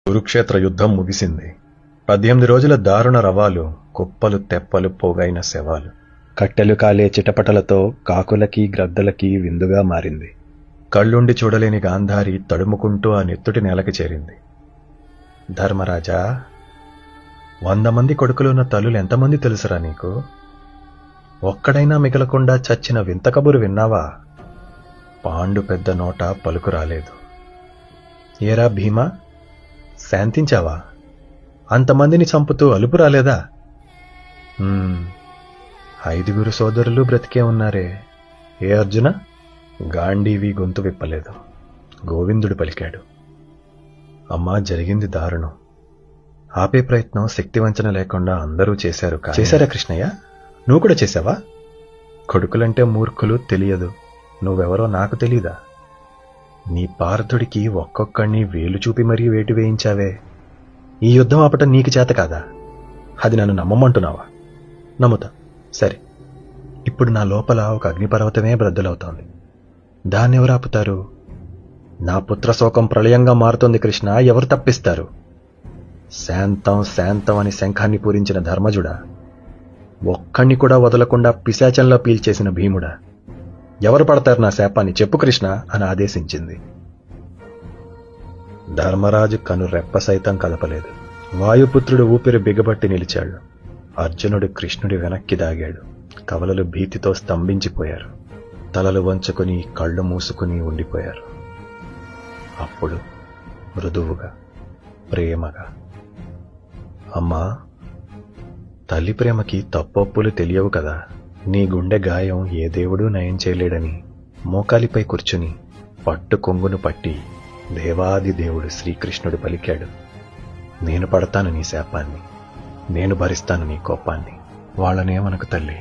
కురుక్షేత్ర యుద్ధం ముగిసింది. 18 రోజుల దారుణ రవాలు, కుప్పలు తెప్పలు పోగైన శవాలు, కట్టెలు కాలే చిటపటలతో కాకులకి గ్రద్దలకి విందుగా మారింది. కళ్ళుండి చూడలేని గాంధారి తడుముకుంటూ ఆ నెత్తుటి నేలకి చేరింది. ధర్మరాజా, 100 మంది కొడుకులున్న తల్లులు ఎంతమంది తెలుసురా నీకు? ఒక్కడైనా మిగలకుండా చచ్చిన వింత కబురు విన్నావా? పాండు పెద్ద నోట పలుకు రాలేదు. ఏరా భీమా, శాంతించావా? అంతమందిని చంపుతూ అలుపు రాలేదా? 5 సోదరులు బ్రతికే ఉన్నారే. ఏ అర్జున? గాంధీవి గొంతు విప్పలేదు. గోవిందుడు పలికాడు. అమ్మా, జరిగింది దారుణం. ఆపే ప్రయత్నం శక్తివంచన లేకుండా అందరూ చేశారు. చేశారా కృష్ణయ్య? నువ్వు కూడా చేశావా? కొడుకులంటే మూర్ఖులు, తెలియదు. నువ్వెవరో నాకు తెలీదా? నీ పార్థుడికి ఒక్కొక్కడిని వేలు చూపి మరీ వేటు వేయించావే. ఈ యుద్ధం ఆపటం నీకు చేత కాదా? అది నన్ను నమ్మమంటున్నావా? నమ్ముతా. సరే, ఇప్పుడు నా లోపల ఒక అగ్నిపర్వతమే బ్రద్దలవుతోంది. దాన్నెవరు ఆపుతారు? నా పుత్రశోకం ప్రళయంగా మారుతోంది కృష్ణ. ఎవరు తప్పిస్తారు? శాంతం శాంతం అని శంఖాన్ని పూరించిన ధర్మజుడా, ఒక్కణ్ణి కూడా వదలకుండా పిశాచంలో పీల్చేసిన భీముడా, ఎవరు పడతారు నా శాపాన్ని? చెప్పు కృష్ణ అని ఆదేశించింది. ధర్మరాజు కను రెప్ప సైతం కదపలేదు. వాయుపుత్రుడు ఊపిరి బిగబట్టి నిలిచాడు. అర్జునుడు కృష్ణుడి వెనక్కి దాగాడు. కవలలు భీతితో స్తంభించిపోయారు. తలలు వంచుకుని కళ్ళు మూసుకుని ఉండిపోయారు. అప్పుడు మృదువుగా, ప్రేమగా, అమ్మా, తల్లి ప్రేమకి తప్పొప్పులు తెలియవు కదా. నీ గుండె గాయం ఏ దేవుడూ నయం చేయలేడని మోకాలిపై కూర్చుని పట్టు కొంగును పట్టి దేవాది దేవుడు శ్రీకృష్ణుడు పలికాడు. నేను పడతాను నీ శాపాన్ని, నేను భరిస్తాను నీ కోపాన్ని. వాళ్ళనేమనకు తల్లి.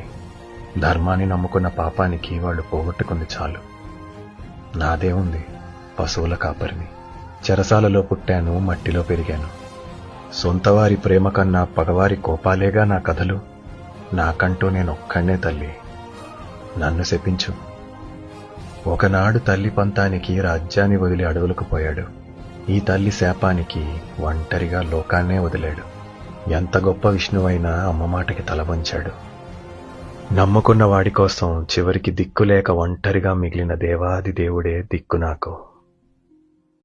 ధర్మాన్ని నమ్ముకున్న పాపానికి వాళ్ళు పోగొట్టుకుంది చాలు. నాదే ఉంది, పశువుల కాపరిని. చెరసాలలో పుట్టాను, మట్టిలో పెరిగాను. సొంతవారి ప్రేమ కన్నా పగవారి కోపాలేగా నా కథలు. నాకంటూ నేనొక్కడే తల్లి. నన్ను శపించు. ఒకనాడు తల్లి పంతానికి రాజ్యాన్ని వదిలి అడవులకు పోయాడు. ఈ తల్లి శాపానికి ఒంటరిగా లోకాన్నే వదిలాడు. ఎంత గొప్ప విష్ణువైనా అమ్మ మాటకి తల వంచాడు. నమ్ముకున్న వాడి కోసం చివరికి దిక్కులేక ఒంటరిగా మిగిలిన దేవాది దేవుడే దిక్కు నాకు.